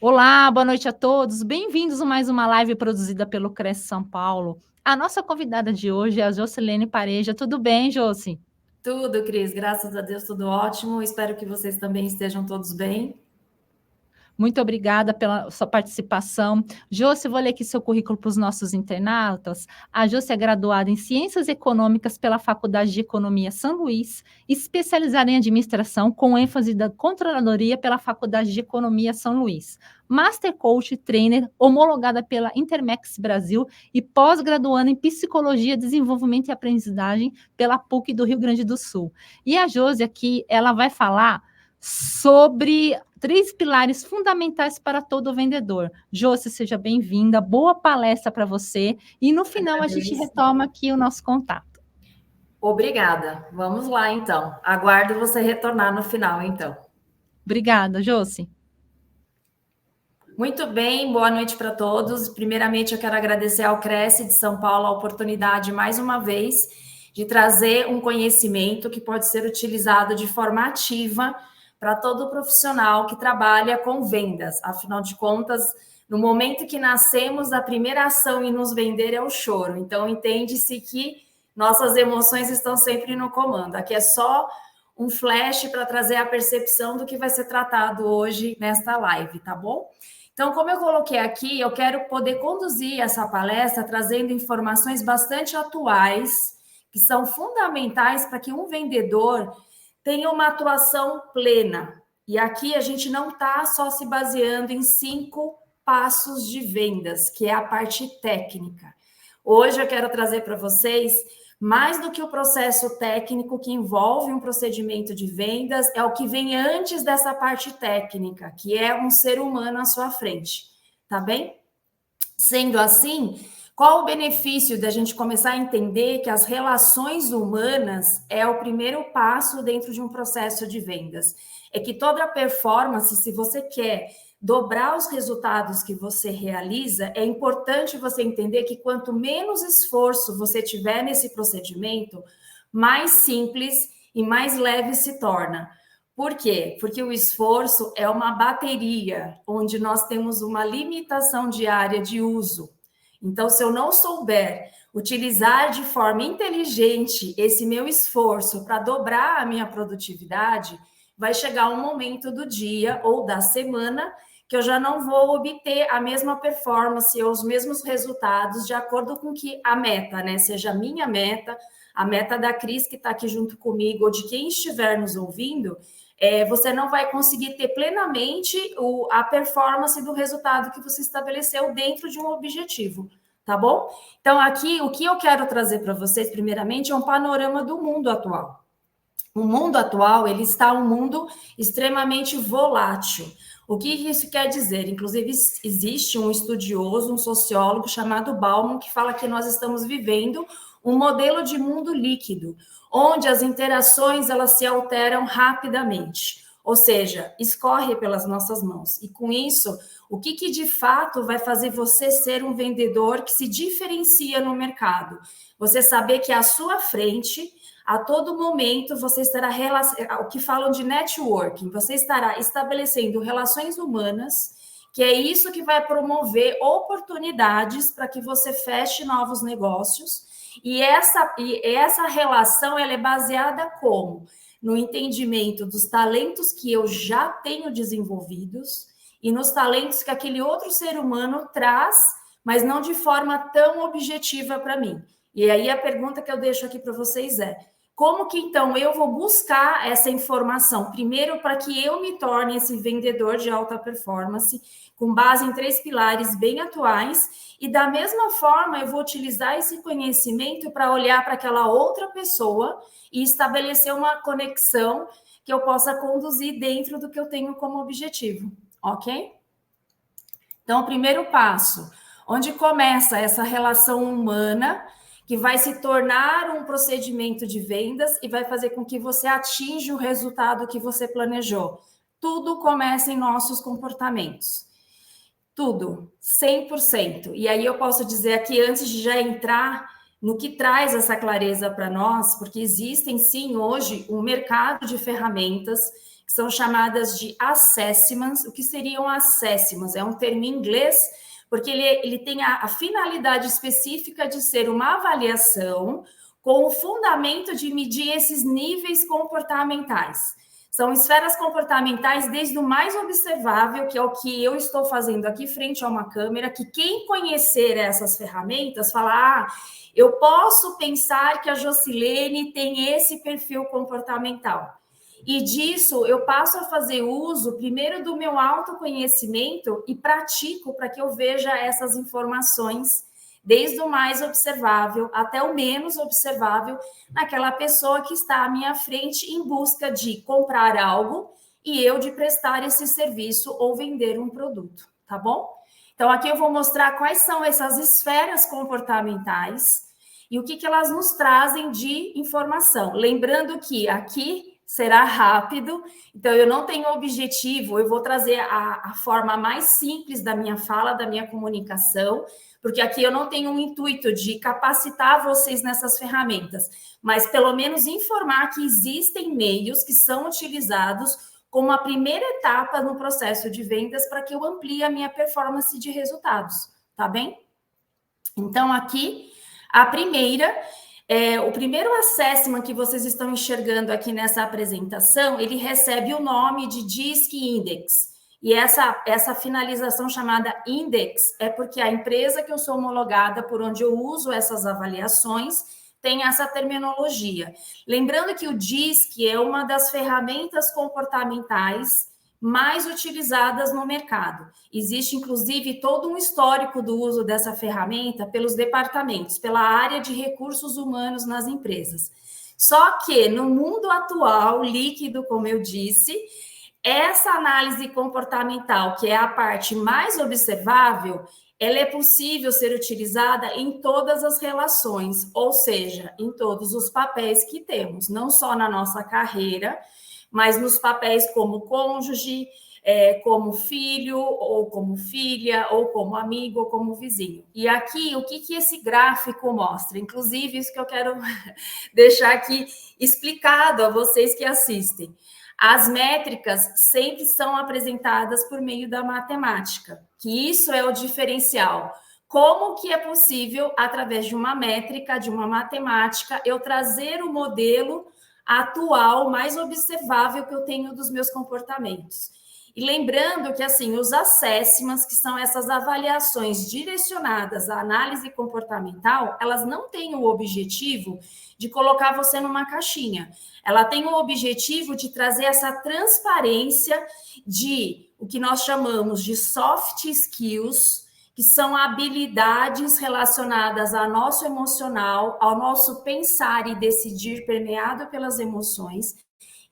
Olá, boa noite a todos. Bem-vindos a mais uma live produzida pelo Cresce São Paulo. A nossa convidada de hoje é a Jocilene Pareja. Tudo bem, Josi? Tudo, Cris, graças a Deus, tudo ótimo. Espero que vocês também estejam todos bem. Muito obrigada pela sua participação. Josi, vou ler aqui seu currículo para os nossos internautas. A Josi é graduada em Ciências Econômicas pela Faculdade de Economia São Luís, especializada em Administração, com ênfase da Controladoria pela Faculdade de Economia São Luís. Master Coach Trainer, homologada pela Intermex Brasil e pós-graduando em Psicologia, Desenvolvimento e Aprendizagem pela PUC do Rio Grande do Sul. E a Josi aqui, ela vai falar sobre 3 pilares fundamentais para todo vendedor. Josi, seja bem-vinda, boa palestra para você, e no final a gente Agradeço. retoma aqui o nosso contato. Obrigada. Vamos lá, então. Aguardo você retornar no final, então. Obrigada, Josi. Muito bem, boa noite para todos. Primeiramente, eu quero agradecer ao Cresce de São Paulo a oportunidade, mais uma vez, de trazer um conhecimento que pode ser utilizado de forma ativa para todo profissional que trabalha com vendas. Afinal de contas, no momento que nascemos, a primeira ação em nos vender é o choro. Então, entende-se que nossas emoções estão sempre no comando. Aqui é só um flash para trazer a percepção do que vai ser tratado hoje nesta live, tá bom? Então, como eu coloquei aqui, eu quero poder conduzir essa palestra trazendo informações bastante atuais, que são fundamentais para que um vendedor tenha uma atuação plena. E aqui a gente não está só se baseando em 5 passos de vendas, que é a parte técnica. Hoje eu quero trazer para vocês mais do que o processo técnico que envolve um procedimento de vendas, é o que vem antes dessa parte técnica, que é um ser humano à sua frente, tá bem? Sendo assim, qual o benefício da gente começar a entender que as relações humanas é o primeiro passo dentro de um processo de vendas? É que toda performance, se você quer dobrar os resultados que você realiza, é importante você entender que quanto menos esforço você tiver nesse procedimento, mais simples e mais leve se torna. Por quê? Porque o esforço é uma bateria onde nós temos uma limitação diária de uso. Então, se eu não souber utilizar de forma inteligente esse meu esforço para dobrar a minha produtividade, vai chegar um momento do dia ou da semana que eu já não vou obter a mesma performance ou os mesmos resultados de acordo com que a meta, né? Seja a minha meta, a meta da Cris que está aqui junto comigo ou de quem estiver nos ouvindo, você não vai conseguir ter plenamente a performance do resultado que você estabeleceu dentro de um objetivo, tá bom? Então, aqui, o que eu quero trazer para vocês, primeiramente, é um panorama do mundo atual. O mundo atual, ele está um mundo extremamente volátil. O que isso quer dizer? Inclusive, existe um estudioso, um sociólogo chamado Bauman, que fala que nós estamos vivendo um modelo de mundo líquido, onde as interações elas se alteram rapidamente, ou seja, escorre pelas nossas mãos. E com isso, o que de fato vai fazer você ser um vendedor que se diferencia no mercado? Você saber que à sua frente, a todo momento, você estará o que falam de networking, você estará estabelecendo relações humanas, que é isso que vai promover oportunidades para que você feche novos negócios. E essa relação ela é baseada como? No entendimento dos talentos que eu já tenho desenvolvidos e nos talentos que aquele outro ser humano traz, mas não de forma tão objetiva para mim. E aí a pergunta que eu deixo aqui para vocês é: como que então eu vou buscar essa informação? Primeiro, para que eu me torne esse vendedor de alta performance, com base em 3 pilares bem atuais, e da mesma forma eu vou utilizar esse conhecimento para olhar para aquela outra pessoa e estabelecer uma conexão que eu possa conduzir dentro do que eu tenho como objetivo, ok? Então, o primeiro passo, onde começa essa relação humana que vai se tornar um procedimento de vendas e vai fazer com que você atinja o resultado que você planejou. Tudo começa em nossos comportamentos. Tudo, 100%. E aí eu posso dizer aqui, antes de já entrar no que traz essa clareza para nós, porque existem sim hoje um mercado de ferramentas que são chamadas de assessments. O que seriam assessments? É um termo em inglês, porque ele tem a finalidade específica de ser uma avaliação com o fundamento de medir esses níveis comportamentais. São esferas comportamentais desde o mais observável, que é o que eu estou fazendo aqui frente a uma câmera, que quem conhecer essas ferramentas fala, eu posso pensar que a Jocilene tem esse perfil comportamental. E disso eu passo a fazer uso primeiro do meu autoconhecimento e pratico para que eu veja essas informações desde o mais observável até o menos observável naquela pessoa que está à minha frente em busca de comprar algo e eu de prestar esse serviço ou vender um produto, tá bom? Então aqui eu vou mostrar quais são essas esferas comportamentais e o que elas nos trazem de informação. Lembrando que aqui será rápido, então eu não tenho objetivo, eu vou trazer a forma mais simples da minha fala, da minha comunicação, porque aqui eu não tenho um intuito de capacitar vocês nessas ferramentas, mas pelo menos informar que existem meios que são utilizados como a primeira etapa no processo de vendas para que eu amplie a minha performance de resultados, tá bem? Então, aqui, a primeira... o primeiro assessment que vocês estão enxergando aqui nessa apresentação, ele recebe o nome de DISC Index. E essa finalização chamada Index é porque a empresa que eu sou homologada, por onde eu uso essas avaliações, tem essa terminologia. Lembrando que o DISC é uma das ferramentas comportamentais mais utilizadas no mercado. Existe, inclusive, todo um histórico do uso dessa ferramenta pelos departamentos, pela área de recursos humanos nas empresas. Só que, no mundo atual, líquido, como eu disse, essa análise comportamental, que é a parte mais observável, ela é possível ser utilizada em todas as relações, ou seja, em todos os papéis que temos, não só na nossa carreira, mas nos papéis como cônjuge, como filho, ou como filha, ou como amigo, ou como vizinho. E aqui, o que esse gráfico mostra? Inclusive, isso que eu quero deixar aqui explicado a vocês que assistem. As métricas sempre são apresentadas por meio da matemática, que isso é o diferencial. Como que é possível, através de uma métrica, de uma matemática, eu trazer o modelo atual, mais observável que eu tenho dos meus comportamentos. E lembrando que, assim, os assessments, que são essas avaliações direcionadas à análise comportamental, elas não têm o objetivo de colocar você numa caixinha. Ela tem o objetivo de trazer essa transparência de o que nós chamamos de soft skills, que são habilidades relacionadas ao nosso emocional, ao nosso pensar e decidir permeado pelas emoções,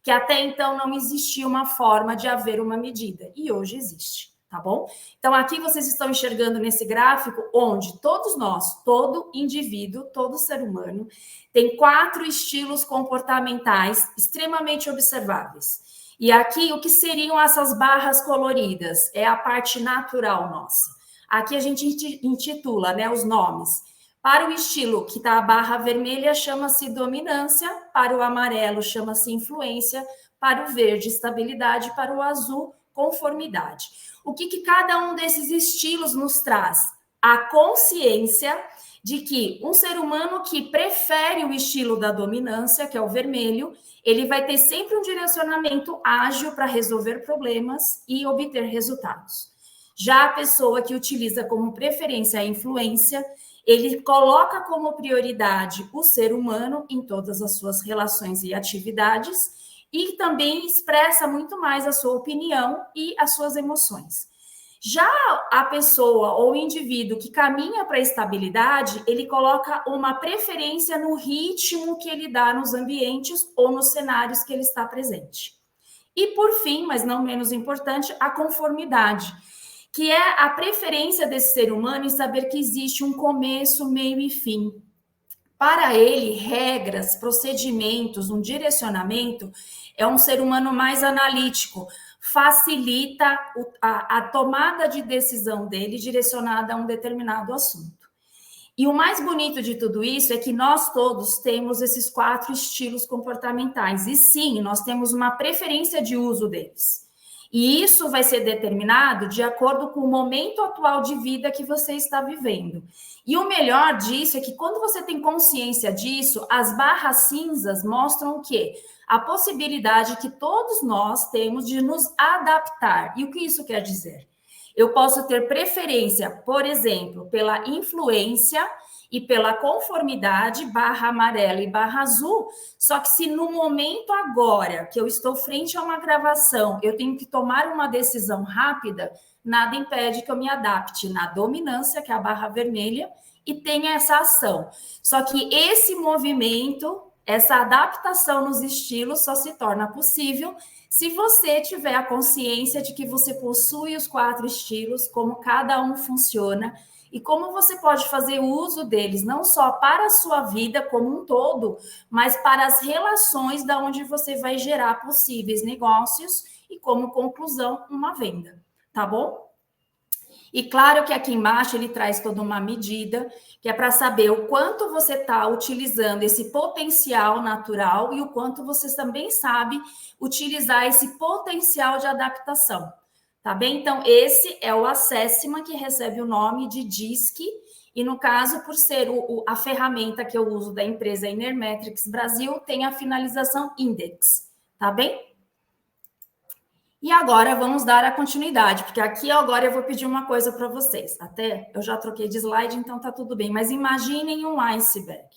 que até então não existia uma forma de haver uma medida, e hoje existe, tá bom? Então, aqui vocês estão enxergando nesse gráfico, onde todos nós, todo indivíduo, todo ser humano, tem 4 estilos comportamentais extremamente observáveis. E aqui, o que seriam essas barras coloridas? É a parte natural nossa. Aqui a gente intitula, né, os nomes. Para o estilo que está a barra vermelha, chama-se dominância, para o amarelo, chama-se influência, para o verde, estabilidade, para o azul, conformidade. O que cada um desses estilos nos traz? A consciência de que um ser humano que prefere o estilo da dominância, que é o vermelho, ele vai ter sempre um direcionamento ágil para resolver problemas e obter resultados. Já a pessoa que utiliza como preferência a influência, ele coloca como prioridade o ser humano em todas as suas relações e atividades e também expressa muito mais a sua opinião e as suas emoções. Já a pessoa ou o indivíduo que caminha para a estabilidade, ele coloca uma preferência no ritmo que ele dá nos ambientes ou nos cenários que ele está presente. E por fim, mas não menos importante, a conformidade, que é a preferência desse ser humano em saber que existe um começo, meio e fim. Para ele, regras, procedimentos, um direcionamento é um ser humano mais analítico, facilita a tomada de decisão dele direcionada a um determinado assunto. E o mais bonito de tudo isso é que nós todos temos esses 4 estilos comportamentais. E sim, nós temos uma preferência de uso deles. E isso vai ser determinado de acordo com o momento atual de vida que você está vivendo. E o melhor disso é que quando você tem consciência disso, as barras cinzas mostram o quê? A possibilidade que todos nós temos de nos adaptar. E o que isso quer dizer? Eu posso ter preferência, por exemplo, pela influência e pela conformidade, barra amarela e barra azul, só que se no momento agora, que eu estou frente a uma gravação, eu tenho que tomar uma decisão rápida, nada impede que eu me adapte na dominância, que é a barra vermelha, e tenha essa ação. Só que esse movimento, essa adaptação nos estilos só se torna possível se você tiver a consciência de que você possui os 4 estilos, como cada um funciona, e como você pode fazer uso deles, não só para a sua vida como um todo, mas para as relações da onde você vai gerar possíveis negócios e, como conclusão, uma venda. Tá bom? E claro que aqui embaixo ele traz toda uma medida, que é para saber o quanto você está utilizando esse potencial natural e o quanto você também sabe utilizar esse potencial de adaptação. Tá bem? Então, esse é o Assessment, que recebe o nome de DISC, e no caso, por ser a ferramenta que eu uso da empresa Enermetrics Brasil, tem a finalização Index. Tá bem? E agora vamos dar a continuidade, porque aqui agora eu vou pedir uma coisa para vocês. Até eu já troquei de slide, então tá tudo bem. Mas imaginem um iceberg.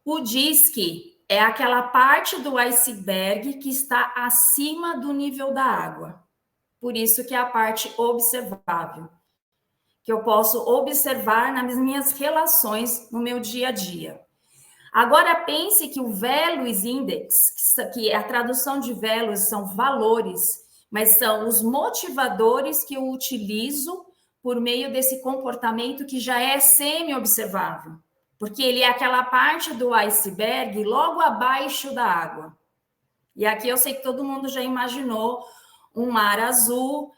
O DISC é aquela parte do iceberg que está acima do nível da água. Por isso que é a parte observável, que eu posso observar nas minhas relações no meu dia a dia. Agora pense que o Values Index, que a tradução de values são valores, mas são os motivadores que eu utilizo por meio desse comportamento que já é semi-observável, porque ele é aquela parte do iceberg logo abaixo da água. E aqui eu sei que todo mundo já imaginou um mar azul,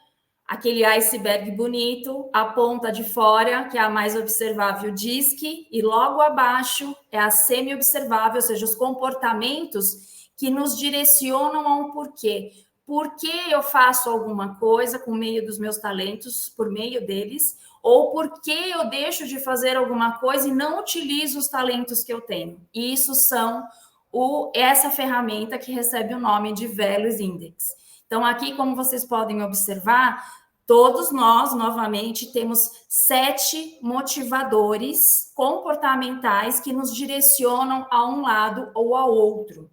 aquele iceberg bonito, a ponta de fora, que é a mais observável, DISC, e logo abaixo é a semi-observável, ou seja, os comportamentos que nos direcionam a um porquê. Por que eu faço alguma coisa com meio dos meus talentos, por meio deles, ou por que eu deixo de fazer alguma coisa e não utilizo os talentos que eu tenho. E isso são essa ferramenta que recebe o nome de Values Index. Então, aqui, como vocês podem observar, todos nós, novamente, temos 7 motivadores comportamentais que nos direcionam a um lado ou ao outro.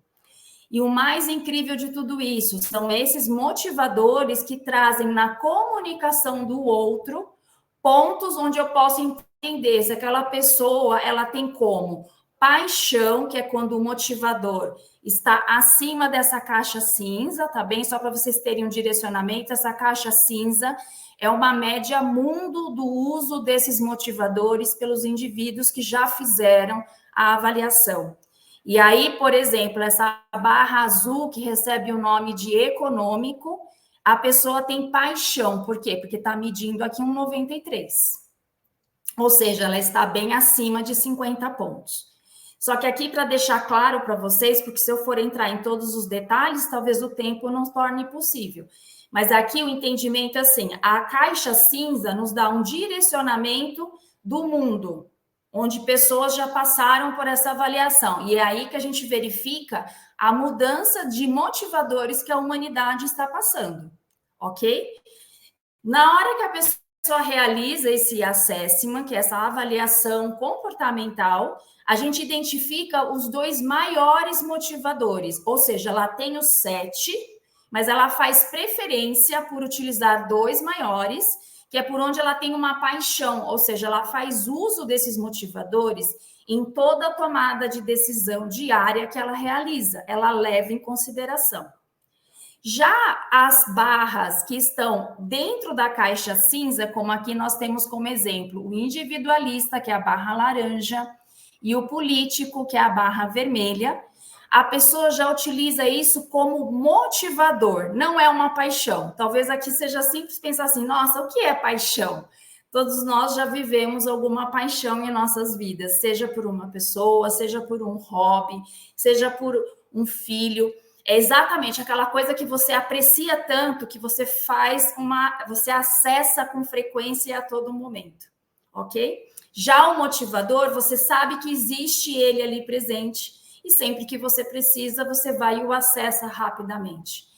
E o mais incrível de tudo isso são esses motivadores que trazem na comunicação do outro pontos onde eu posso entender se aquela pessoa ela tem como paixão, que é quando o motivador está acima dessa caixa cinza, tá bem? Só para vocês terem um direcionamento, essa caixa cinza é uma média mundo do uso desses motivadores pelos indivíduos que já fizeram a avaliação. E aí, por exemplo, essa barra azul que recebe o nome de econômico, a pessoa tem paixão. Por quê? Porque está medindo aqui um 93. Ou seja, ela está bem acima de 50 pontos. Só que aqui, para deixar claro para vocês, porque se eu for entrar em todos os detalhes, talvez o tempo não torne possível. Mas aqui o entendimento é assim, a caixa cinza nos dá um direcionamento do mundo, onde pessoas já passaram por essa avaliação. E é aí que a gente verifica a mudança de motivadores que a humanidade está passando, ok? Na hora que a pessoa realiza esse assessment, que é essa avaliação comportamental, a gente identifica os 2 maiores motivadores, ou seja, ela tem os 7, mas ela faz preferência por utilizar 2 maiores, que é por onde ela tem uma paixão, ou seja, ela faz uso desses motivadores em toda a tomada de decisão diária que ela realiza, ela leva em consideração. Já as barras que estão dentro da caixa cinza, como aqui nós temos como exemplo o individualista, que é a barra laranja, e o político, que é a barra vermelha, a pessoa já utiliza isso como motivador, não é uma paixão. Talvez aqui seja simples pensar assim, nossa, o que é paixão? todos nós já vivemos alguma paixão em nossas vidas, seja por uma pessoa, seja por um hobby, seja por um filho. É exatamente aquela coisa que você aprecia tanto, que você você acessa com frequência a todo momento, ok? Já o motivador, você sabe que existe ele ali presente e sempre que você precisa, você vai e o acessa rapidamente.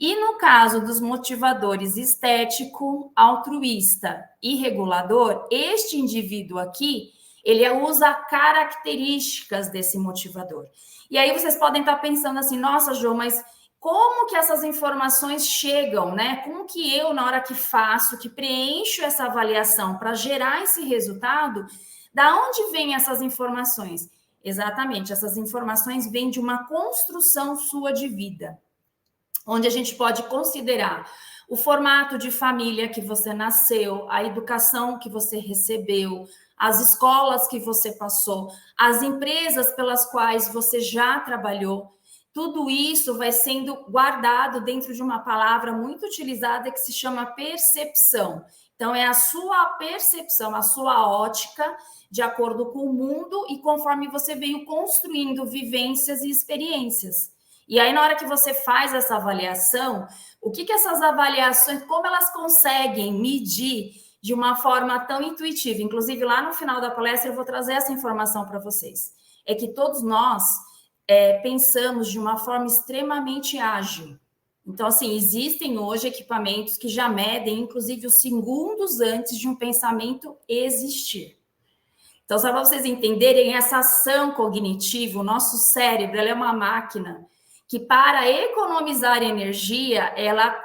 E no caso dos motivadores estético, altruísta e regulador, este indivíduo aqui, ele usa características desse motivador. E aí vocês podem estar pensando assim, nossa, Jo, mas como que essas informações chegam, né? Como que eu, na hora que faço, que preencho essa avaliação para gerar esse resultado, da onde vêm essas informações? Exatamente, essas informações vêm de uma construção sua de vida, onde a gente pode considerar o formato de família que você nasceu, a educação que você recebeu, as escolas que você passou, as empresas pelas quais você já trabalhou. Tudo isso vai sendo guardado dentro de uma palavra muito utilizada que se chama percepção. Então, é a sua percepção, a sua ótica, de acordo com o mundo e conforme você veio construindo vivências e experiências. E aí, na hora que você faz essa avaliação, o que essas avaliações, como elas conseguem medir de uma forma tão intuitiva? Inclusive, lá no final da palestra, eu vou trazer essa informação para vocês. É que todos nós pensamos de uma forma extremamente ágil. Então, assim, existem hoje equipamentos que já medem, inclusive, os segundos antes de um pensamento existir. Então, só para vocês entenderem, essa ação cognitiva, o nosso cérebro, ela é uma máquina que, para economizar energia, ela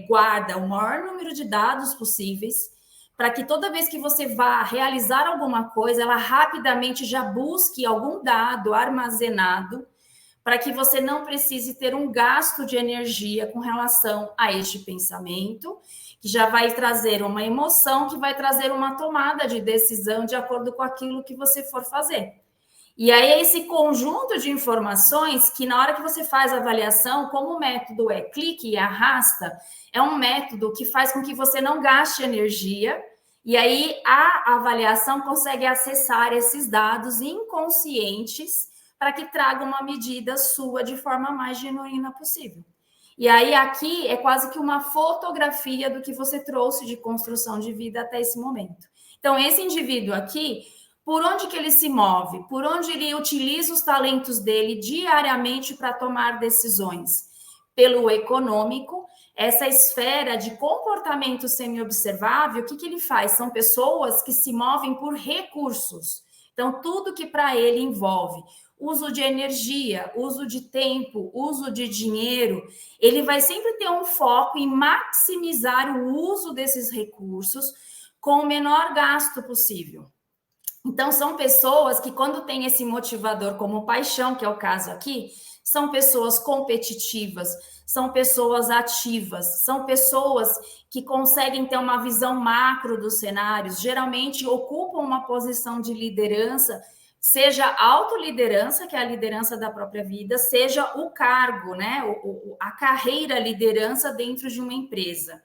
guarda o maior número de dados possíveis, para que toda vez que você vá realizar alguma coisa, ela rapidamente já busque algum dado armazenado, para que você não precise ter um gasto de energia com relação a este pensamento, que já vai trazer uma emoção, que vai trazer uma tomada de decisão de acordo com aquilo que você for fazer. E aí é esse conjunto de informações que na hora que você faz a avaliação, como o método é clique e arrasta, é um método que faz com que você não gaste energia, e aí a avaliação consegue acessar esses dados inconscientes para que traga uma medida sua de forma mais genuína possível. E aí aqui é quase que uma fotografia do que você trouxe de construção de vida até esse momento. Então, esse indivíduo aqui, por onde que ele se move? Por onde ele utiliza os talentos dele diariamente para tomar decisões? Pelo econômico, essa esfera de comportamento semi-observável, o que ele faz? São pessoas que se movem por recursos. Então, tudo que para ele envolve uso de energia, uso de tempo, uso de dinheiro, ele vai sempre ter um foco em maximizar o uso desses recursos com o menor gasto possível. Então, são pessoas que, quando tem esse motivador como paixão, que é o caso aqui, são pessoas competitivas, são pessoas ativas, são pessoas que conseguem ter uma visão macro dos cenários, geralmente ocupam uma posição de liderança, seja a autoliderança, que é a liderança da própria vida, seja o cargo, né? A carreira liderança dentro de uma empresa.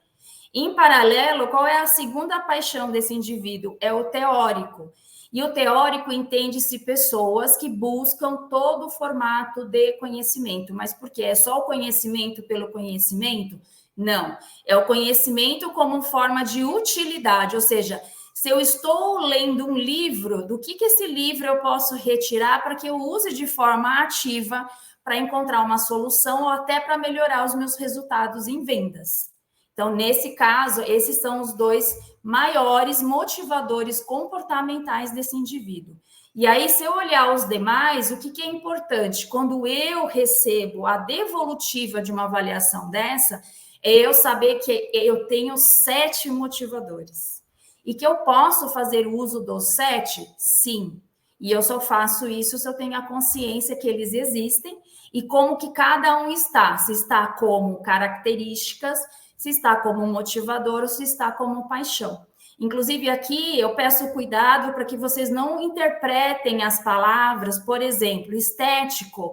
Em paralelo, qual é a segunda paixão desse indivíduo? É o teórico. E o teórico entende-se pessoas que buscam todo o formato de conhecimento. Mas por quê? É só o conhecimento pelo conhecimento? Não. É o conhecimento como forma de utilidade, ou seja, se eu estou lendo um livro, do que esse livro eu posso retirar para que eu use de forma ativa para encontrar uma solução ou até para melhorar os meus resultados em vendas. Então, nesse caso, esses são os dois maiores motivadores comportamentais desse indivíduo. E aí, se eu olhar os demais, o que é importante? Quando eu recebo a devolutiva de uma avaliação dessa, é eu saber que eu tenho 7 motivadores. E que eu posso fazer uso dos 7? Sim. E eu só faço isso se eu tenho a consciência que eles existem e como que cada um está. Se está como características, se está como motivador ou se está como paixão. Inclusive, aqui eu peço cuidado para que vocês não interpretem as palavras, por exemplo, estético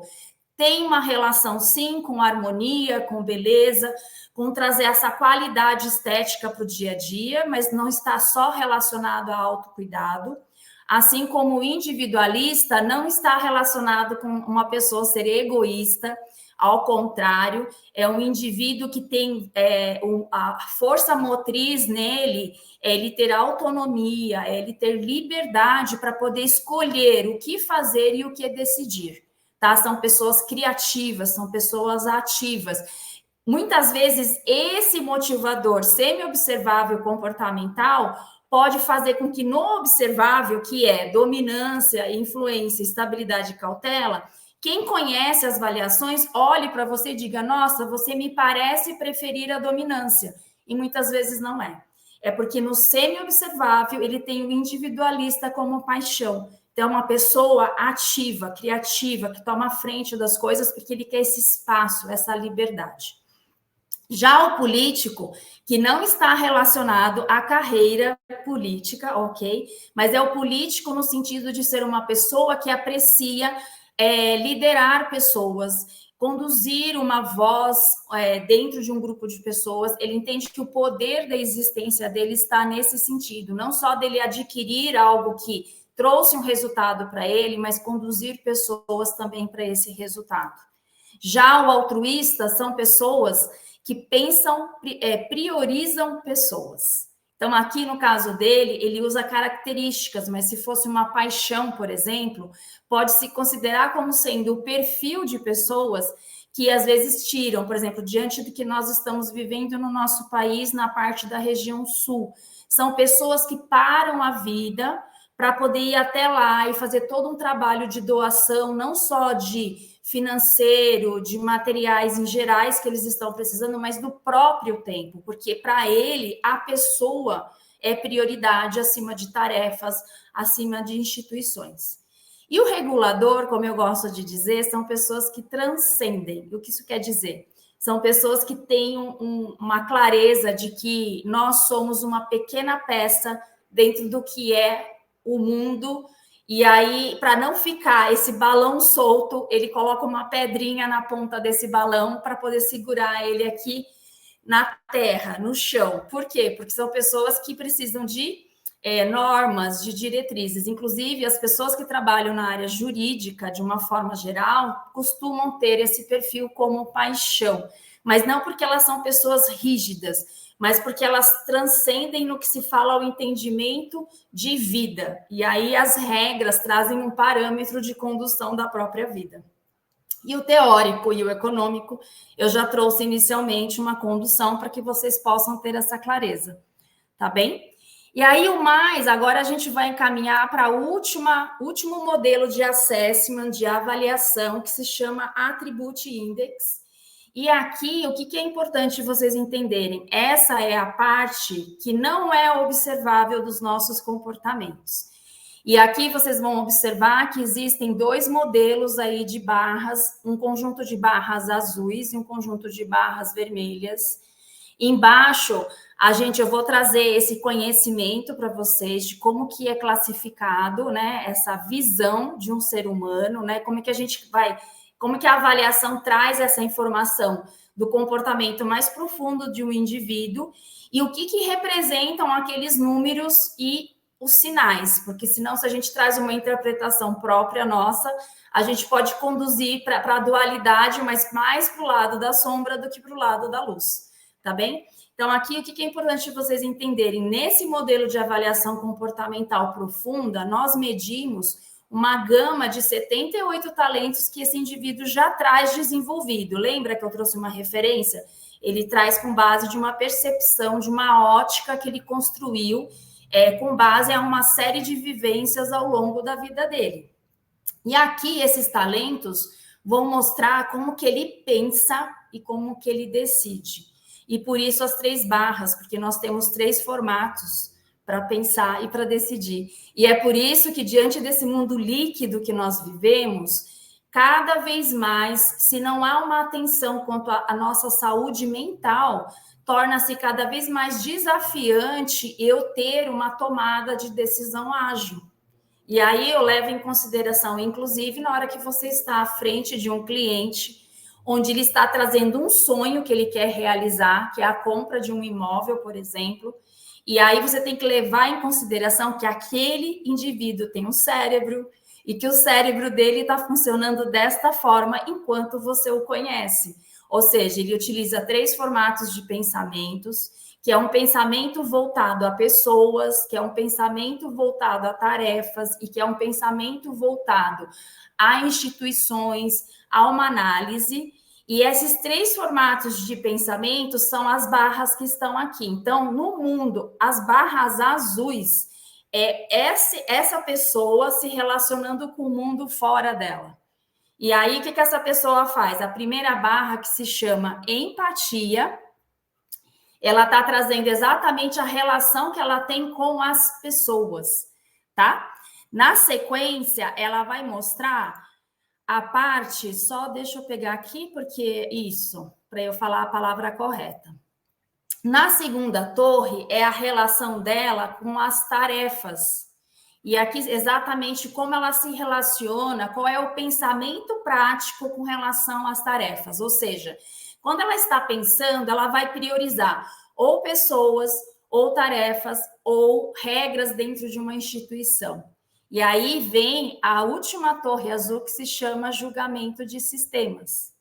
tem uma relação, sim, com harmonia, com beleza, com trazer essa qualidade estética para o dia a dia, mas não está só relacionado a autocuidado. Assim como o individualista não está relacionado com uma pessoa ser egoísta, ao contrário, é um indivíduo que tem a força motriz nele, é ele ter autonomia, é ele ter liberdade para poder escolher o que fazer e o que decidir. Tá? São pessoas criativas, são pessoas ativas. Muitas vezes, esse motivador semi-observável comportamental pode fazer com que no observável, que é dominância, influência, estabilidade e cautela, quem conhece as variações olhe para você e diga: nossa, você me parece preferir a dominância. E muitas vezes não é. É porque no semi-observável ele tem o individualista como paixão. Então, uma pessoa ativa, criativa, que toma a frente das coisas porque ele quer esse espaço, essa liberdade. Já o político, que não está relacionado à carreira política, ok? Mas é o político no sentido de ser uma pessoa que aprecia liderar pessoas, conduzir uma voz dentro de um grupo de pessoas. Ele entende que o poder da existência dele está nesse sentido, não só dele adquirir algo que trouxe um resultado para ele, mas conduzir pessoas também para esse resultado. Já o altruísta são pessoas que pensam, priorizam pessoas. Então, aqui no caso dele, ele usa características, mas se fosse uma paixão, por exemplo, pode se considerar como sendo o perfil de pessoas que às vezes tiram, por exemplo, diante do que nós estamos vivendo no nosso país, na parte da região sul. São pessoas que param a vida para poder ir até lá e fazer todo um trabalho de doação, não só de financeiro, de materiais em gerais que eles estão precisando, mas do próprio tempo, porque para ele a pessoa é prioridade acima de tarefas, acima de instituições. E o regulador, como eu gosto de dizer, são pessoas que transcendem. O que isso quer dizer? São pessoas que têm uma clareza de que nós somos uma pequena peça dentro do que é o mundo. E aí, para não ficar esse balão solto, ele coloca uma pedrinha na ponta desse balão para poder segurar ele aqui na terra, no chão. Por quê? Porque são pessoas que precisam de normas, de diretrizes. Inclusive, as pessoas que trabalham na área jurídica, de uma forma geral, costumam ter esse perfil como paixão. Mas não porque elas são pessoas rígidas, mas porque elas transcendem no que se fala ao entendimento de vida. E aí as regras trazem um parâmetro de condução da própria vida. E o teórico e o econômico, eu já trouxe inicialmente uma condução para que vocês possam ter essa clareza, tá bem? E aí o mais, agora a gente vai encaminhar para o último modelo de assessment, de avaliação, que se chama Attribute Index. E aqui, o que é importante vocês entenderem? Essa é a parte que não é observável dos nossos comportamentos. E aqui vocês vão observar que existem dois modelos aí de barras, um conjunto de barras azuis e um conjunto de barras vermelhas. Embaixo, eu vou trazer esse conhecimento para vocês de como que é classificado, né, essa visão de um ser humano, né, como que a avaliação traz essa informação do comportamento mais profundo de um indivíduo e o que representam aqueles números e os sinais, porque senão, se a gente traz uma interpretação própria nossa, a gente pode conduzir para a dualidade, mas mais para o lado da sombra do que para o lado da luz, tá bem? Então, aqui, o que é importante vocês entenderem? Nesse modelo de avaliação comportamental profunda, nós medimos uma gama de 78 talentos que esse indivíduo já traz desenvolvido. Lembra que eu trouxe uma referência? Ele traz com base de uma percepção, de uma ótica que ele construiu, com base em uma série de vivências ao longo da vida dele. E aqui, esses talentos vão mostrar como que ele pensa e como que ele decide. E por isso as 3 barras, porque nós temos 3 formatos para pensar e para decidir. E é por isso que, diante desse mundo líquido que nós vivemos, cada vez mais, se não há uma atenção quanto à nossa saúde mental, torna-se cada vez mais desafiante eu ter uma tomada de decisão ágil. E aí eu levo em consideração, inclusive, na hora que você está à frente de um cliente, onde ele está trazendo um sonho que ele quer realizar, que é a compra de um imóvel, por exemplo. E aí você tem que levar em consideração que aquele indivíduo tem um cérebro e que o cérebro dele está funcionando desta forma enquanto você o conhece. Ou seja, ele utiliza 3 formatos de pensamentos, que é um pensamento voltado a pessoas, que é um pensamento voltado a tarefas e que é um pensamento voltado a instituições, a uma análise. E esses 3 formatos de pensamento são as barras que estão aqui. Então, no mundo, as barras azuis é essa pessoa se relacionando com o mundo fora dela. E aí, o que essa pessoa faz? A primeira barra, que se chama empatia, ela está trazendo exatamente a relação que ela tem com as pessoas, tá? Na sequência, ela vai mostrar a parte, só deixa eu pegar aqui, porque isso, para eu falar a palavra correta. Na segunda torre, é a relação dela com as tarefas. E aqui, exatamente como ela se relaciona, qual é o pensamento prático com relação às tarefas. Ou seja, quando ela está pensando, ela vai priorizar ou pessoas, ou tarefas, ou regras dentro de uma instituição. E aí vem a última torre azul, que se chama julgamento de sistemas.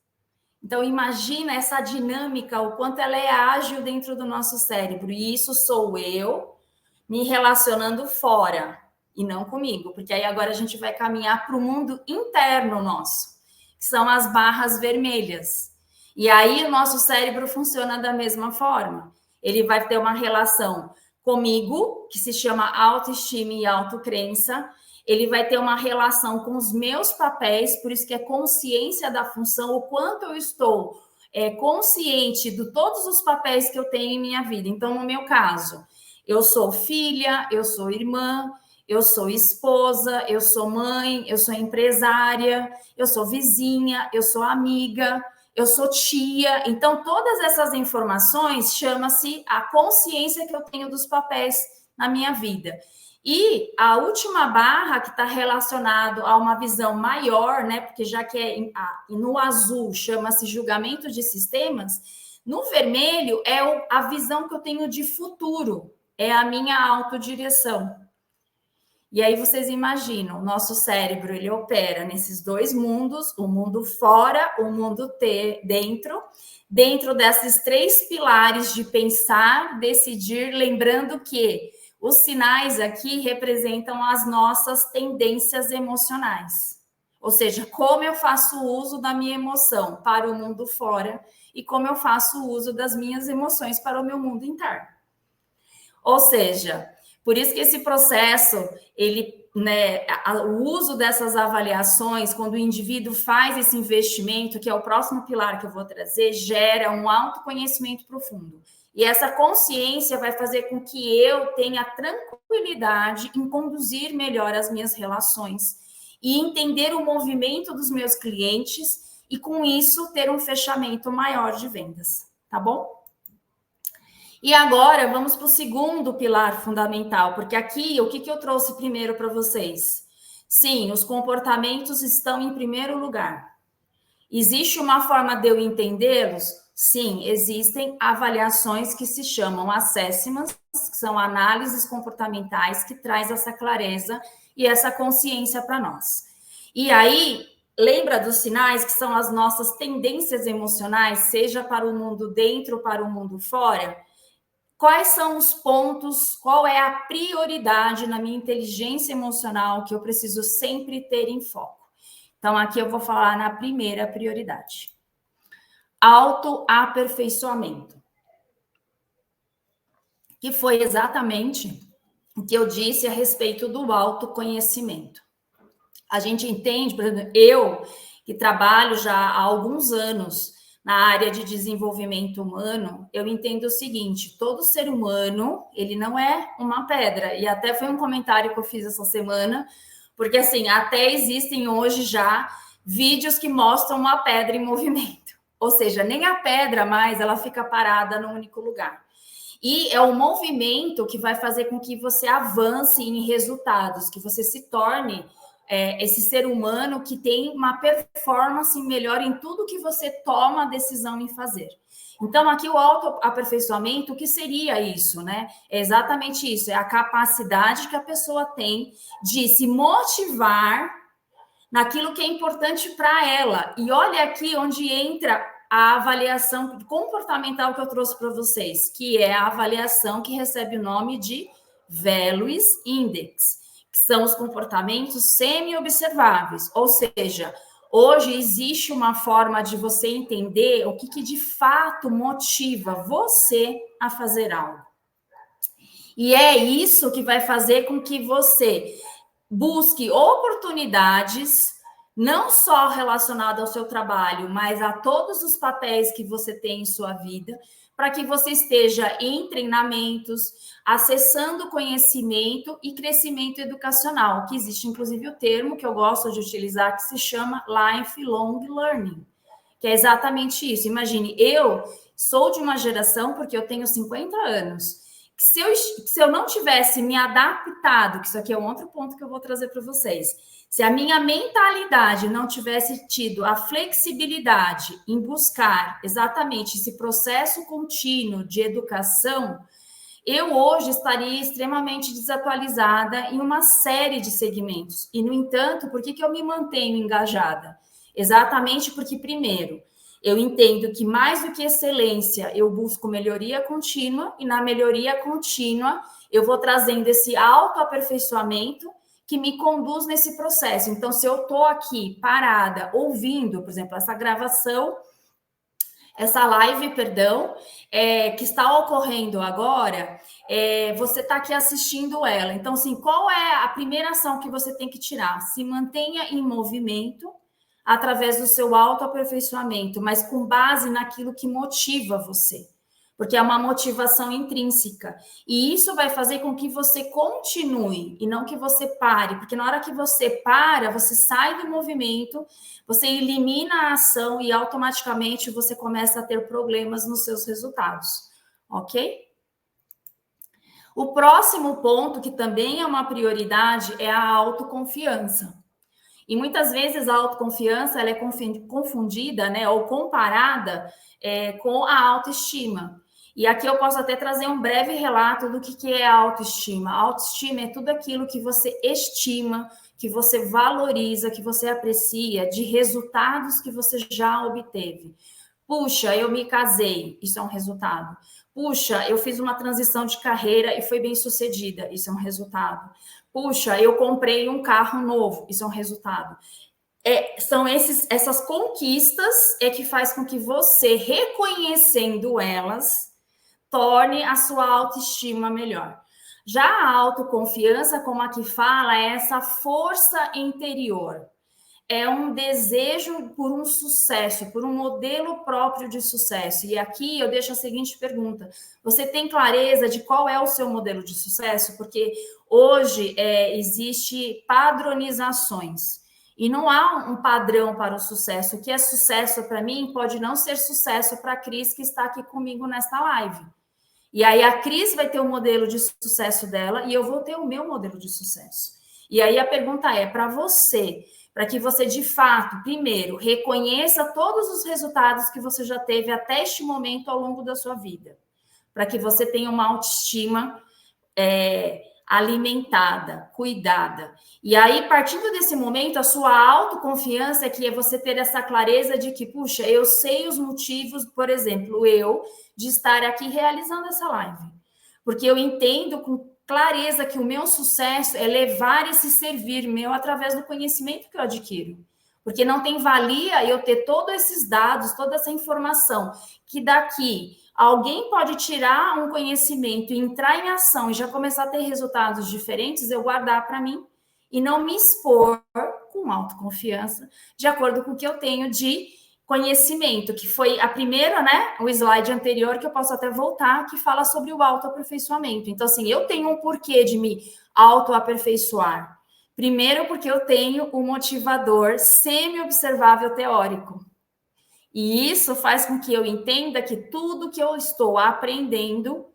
Então, imagina essa dinâmica, o quanto ela é ágil dentro do nosso cérebro. E isso sou eu me relacionando fora e não comigo, porque aí agora a gente vai caminhar para o mundo interno nosso, que são as barras vermelhas. E aí o nosso cérebro funciona da mesma forma. Ele vai ter uma relação comigo, que se chama autoestima e autocrença. Ele vai ter uma relação com os meus papéis, por isso que é consciência da função, o quanto eu estou consciente de todos os papéis que eu tenho em minha vida. Então, no meu caso, eu sou filha, eu sou irmã, eu sou esposa, eu sou mãe, eu sou empresária, eu sou vizinha, eu sou amiga, eu sou tia. Então, todas essas informações chama-se a consciência que eu tenho dos papéis na minha vida. E a última barra, que está relacionado a uma visão maior, né? Porque já que no azul chama-se julgamento de sistemas, no vermelho é a visão que eu tenho de futuro, é a minha autodireção. E aí vocês imaginam, o nosso cérebro, ele opera nesses 2 mundos, o mundo fora, o mundo dentro desses 3 pilares de pensar, decidir, lembrando que os sinais aqui representam as nossas tendências emocionais. Ou seja, como eu faço uso da minha emoção para o mundo fora e como eu faço uso das minhas emoções para o meu mundo interno. Ou seja, por isso que esse processo, o uso dessas avaliações, quando o indivíduo faz esse investimento, que é o próximo pilar que eu vou trazer, gera um autoconhecimento profundo. E essa consciência vai fazer com que eu tenha tranquilidade em conduzir melhor as minhas relações e entender o movimento dos meus clientes e, com isso, ter um fechamento maior de vendas. Tá bom? E agora, vamos para o segundo pilar fundamental, porque aqui, o que eu trouxe primeiro para vocês? Sim, os comportamentos estão em primeiro lugar. Existe uma forma de eu entendê-los? Sim, existem avaliações que se chamam assessments, que são análises comportamentais, que traz essa clareza e essa consciência para nós. E aí, lembra dos sinais, que são as nossas tendências emocionais, seja para o mundo dentro ou para o mundo fora? Quais são os pontos, qual é a prioridade na minha inteligência emocional que eu preciso sempre ter em foco? Então, aqui eu vou falar na primeira prioridade. Autoaperfeiçoamento. Que foi exatamente o que eu disse a respeito do autoconhecimento. A gente entende, por exemplo, eu que trabalho já há alguns anos na área de desenvolvimento humano, eu entendo o seguinte: todo ser humano, ele não é uma pedra. E até foi um comentário que eu fiz essa semana, porque assim, até existem hoje já vídeos que mostram uma pedra em movimento. Ou seja, nem a pedra mais, ela fica parada num único lugar. E é o movimento que vai fazer com que você avance em resultados, que você se torne esse ser humano que tem uma performance melhor em tudo que você toma a decisão em fazer. Então, aqui o autoaperfeiçoamento, o que seria isso, né? É exatamente isso, é a capacidade que a pessoa tem de se motivar naquilo que é importante para ela. E olha aqui onde entra a avaliação comportamental que eu trouxe para vocês, que é a avaliação que recebe o nome de Values Index, que são os comportamentos semi-observáveis, ou seja, hoje existe uma forma de você entender o que de fato motiva você a fazer algo. E é isso que vai fazer com que você busque oportunidades, não só relacionadas ao seu trabalho, mas a todos os papéis que você tem em sua vida, para que você esteja em treinamentos, acessando conhecimento e crescimento educacional, que existe inclusive o termo que eu gosto de utilizar, que se chama lifelong learning, que é exatamente isso. Imagine, eu sou de uma geração, porque eu tenho 50 anos, se eu não tivesse me adaptado, que isso aqui é um outro ponto que eu vou trazer para vocês, se a minha mentalidade não tivesse tido a flexibilidade em buscar exatamente esse processo contínuo de educação, eu hoje estaria extremamente desatualizada em uma série de segmentos. E, no entanto, por que eu me mantenho engajada? Exatamente porque, primeiro, eu entendo que mais do que excelência, eu busco melhoria contínua, e na melhoria contínua eu vou trazendo esse autoaperfeiçoamento que me conduz nesse processo. Então, se eu estou aqui parada, ouvindo, por exemplo, essa gravação, essa live, perdão, que está ocorrendo agora, você está aqui assistindo ela. Então, assim, qual é a primeira ação que você tem que tirar? Se mantenha em movimento, através do seu autoaperfeiçoamento, mas com base naquilo que motiva você, porque é uma motivação intrínseca. E isso vai fazer com que você continue e não que você pare, porque na hora que você para, você sai do movimento, você elimina a ação e automaticamente você começa a ter problemas nos seus resultados, ok? O próximo ponto, que também é uma prioridade, é a autoconfiança. E muitas vezes a autoconfiança ela é confundida, né, ou comparada com a autoestima. E aqui eu posso até trazer um breve relato do que é a autoestima. A autoestima é tudo aquilo que você estima, que você valoriza, que você aprecia, de resultados que você já obteve. Puxa, eu me casei, isso é um resultado. Puxa, eu fiz uma transição de carreira e foi bem sucedida, isso é um resultado. Puxa, eu comprei um carro novo, isso é um resultado. São essas conquistas que faz com que você, reconhecendo elas, torne a sua autoestima melhor. Já a autoconfiança, como aqui fala, é essa força interior. É um desejo por um sucesso, por um modelo próprio de sucesso. E aqui eu deixo a seguinte pergunta: você tem clareza de qual é o seu modelo de sucesso? Porque hoje existe padronizações e não há um padrão para o sucesso. O que é sucesso para mim pode não ser sucesso para a Cris, que está aqui comigo nesta live. E aí a Cris vai ter o modelo de sucesso dela e eu vou ter o meu modelo de sucesso. E aí a pergunta é para você, para que você, de fato, primeiro, reconheça todos os resultados que você já teve até este momento ao longo da sua vida, para que você tenha uma autoestima alimentada, cuidada. E aí, partindo desse momento, a sua autoconfiança é você ter essa clareza de que, puxa, eu sei os motivos, por exemplo, de estar aqui realizando essa live. Porque eu entendo com clareza que o meu sucesso é levar esse servir meu através do conhecimento que eu adquiro. Porque não tem valia eu ter todos esses dados, toda essa informação, que daqui alguém pode tirar um conhecimento e entrar em ação e já começar a ter resultados diferentes, eu guardar para mim e não me expor com autoconfiança, de acordo com o que eu tenho de conhecimento, que foi a primeira, né? O slide anterior, que eu posso até voltar, que fala sobre o autoaperfeiçoamento. Então, assim, eu tenho um porquê de me autoaperfeiçoar. Primeiro, porque eu tenho o motivador semi-observável teórico. E isso faz com que eu entenda que tudo que eu estou aprendendo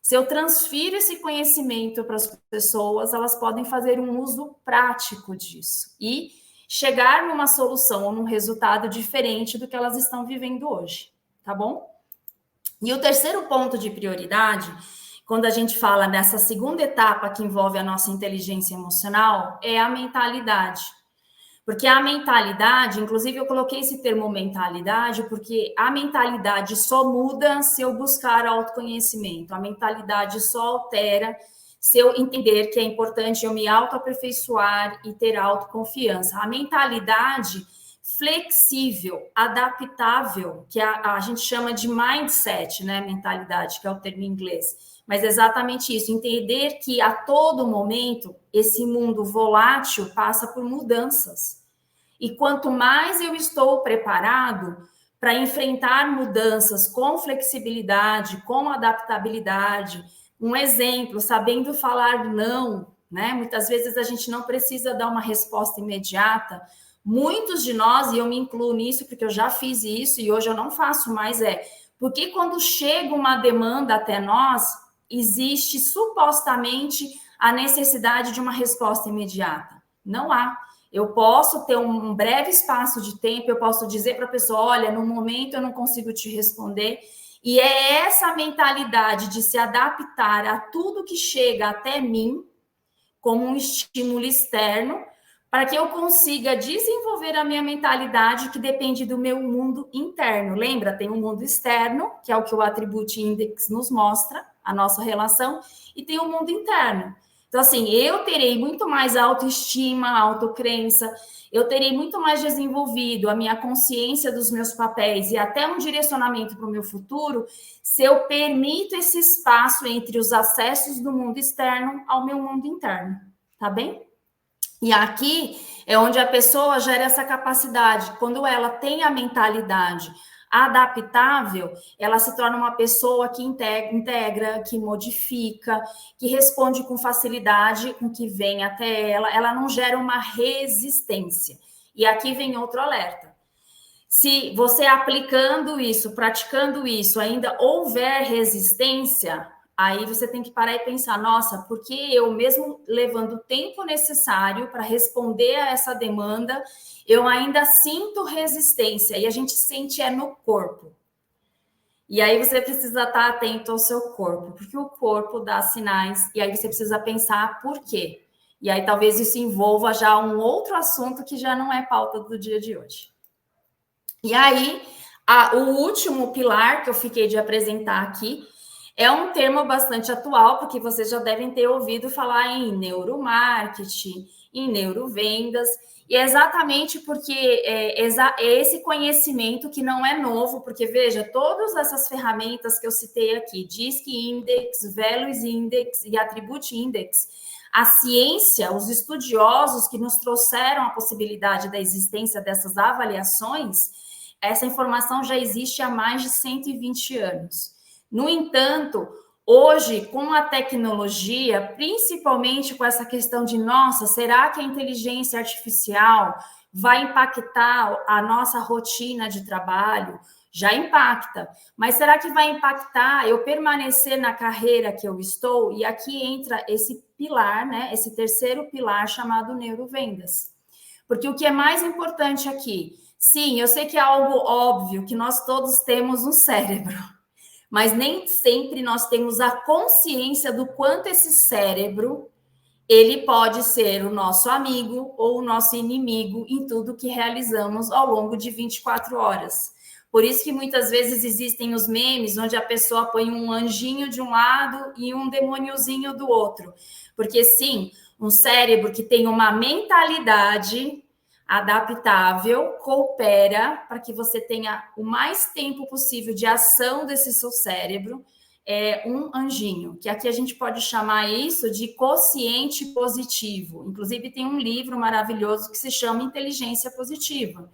Se eu transfiro esse conhecimento para as pessoas, elas podem fazer um uso prático disso e chegar numa solução ou num resultado diferente do que elas estão vivendo hoje, tá bom? E o terceiro ponto de prioridade, quando a gente fala nessa segunda etapa que envolve a nossa inteligência emocional, é a mentalidade. Porque a mentalidade, inclusive eu coloquei esse termo mentalidade, porque a mentalidade só muda se eu buscar autoconhecimento. A mentalidade só altera se eu entender que é importante eu me autoaperfeiçoar e ter autoconfiança. A mentalidade flexível, adaptável, que a gente chama de mindset, né? Mentalidade, que é o termo em inglês. Mas é exatamente isso, entender que a todo momento esse mundo volátil passa por mudanças. E quanto mais eu estou preparado para enfrentar mudanças com flexibilidade, com adaptabilidade, um exemplo, sabendo falar não, né? Muitas vezes a gente não precisa dar uma resposta imediata. Muitos de nós, e eu me incluo nisso porque eu já fiz isso e hoje eu não faço mais, porque quando chega uma demanda até nós, existe supostamente a necessidade de uma resposta imediata. Não há. Eu posso ter um breve espaço de tempo, eu posso dizer para a pessoa, olha, no momento eu não consigo te responder. E é essa mentalidade de se adaptar a tudo que chega até mim, como um estímulo externo, para que eu consiga desenvolver a minha mentalidade que depende do meu mundo interno. Lembra? Tem um mundo externo, que é o que o Attribute Index nos mostra, a nossa relação, e tem o mundo interno. Então, assim, eu terei muito mais autoestima, autocrença, eu terei muito mais desenvolvido a minha consciência dos meus papéis e até um direcionamento para o meu futuro, se eu permito esse espaço entre os acessos do mundo externo ao meu mundo interno, tá bem? E aqui é onde a pessoa gera essa capacidade. Quando ela tem a mentalidade adaptável, ela se torna uma pessoa que integra, que modifica, que responde com facilidade com o que vem até ela não gera uma resistência. E aqui vem outro alerta. Se você aplicando isso, praticando isso, ainda houver resistência, aí você tem que parar e pensar, nossa, porque eu mesmo levando o tempo necessário para responder a essa demanda, eu ainda sinto resistência, e a gente sente no corpo. E aí você precisa estar atento ao seu corpo, porque o corpo dá sinais, e aí você precisa pensar por quê. E aí talvez isso envolva já um outro assunto que já não é pauta do dia de hoje. E aí, o último pilar que eu fiquei de apresentar aqui é um termo bastante atual, porque vocês já devem ter ouvido falar em neuromarketing, em neurovendas, e é exatamente porque é esse conhecimento que não é novo, porque veja, todas essas ferramentas que eu citei aqui, DISC Index, Values Index e Attribute Index, a ciência, os estudiosos que nos trouxeram a possibilidade da existência dessas avaliações, essa informação já existe há mais de 120 anos. No entanto, hoje, com a tecnologia, principalmente com essa questão de, nossa, será que a inteligência artificial vai impactar a nossa rotina de trabalho? Já impacta, mas será que vai impactar eu permanecer na carreira que eu estou? E aqui entra esse pilar, né? Esse terceiro pilar chamado neurovendas. Porque o que é mais importante aqui, sim, eu sei que é algo óbvio, que nós todos temos um cérebro, mas nem sempre nós temos a consciência do quanto esse cérebro, ele pode ser o nosso amigo ou o nosso inimigo em tudo que realizamos ao longo de 24 horas. Por isso que muitas vezes existem os memes onde a pessoa põe um anjinho de um lado e um demôniozinho do outro. Porque sim, um cérebro que tem uma mentalidade adaptável, coopera para que você tenha o mais tempo possível de ação desse seu cérebro, um anjinho, que aqui a gente pode chamar isso de quociente positivo. Inclusive tem um livro maravilhoso que se chama Inteligência Positiva,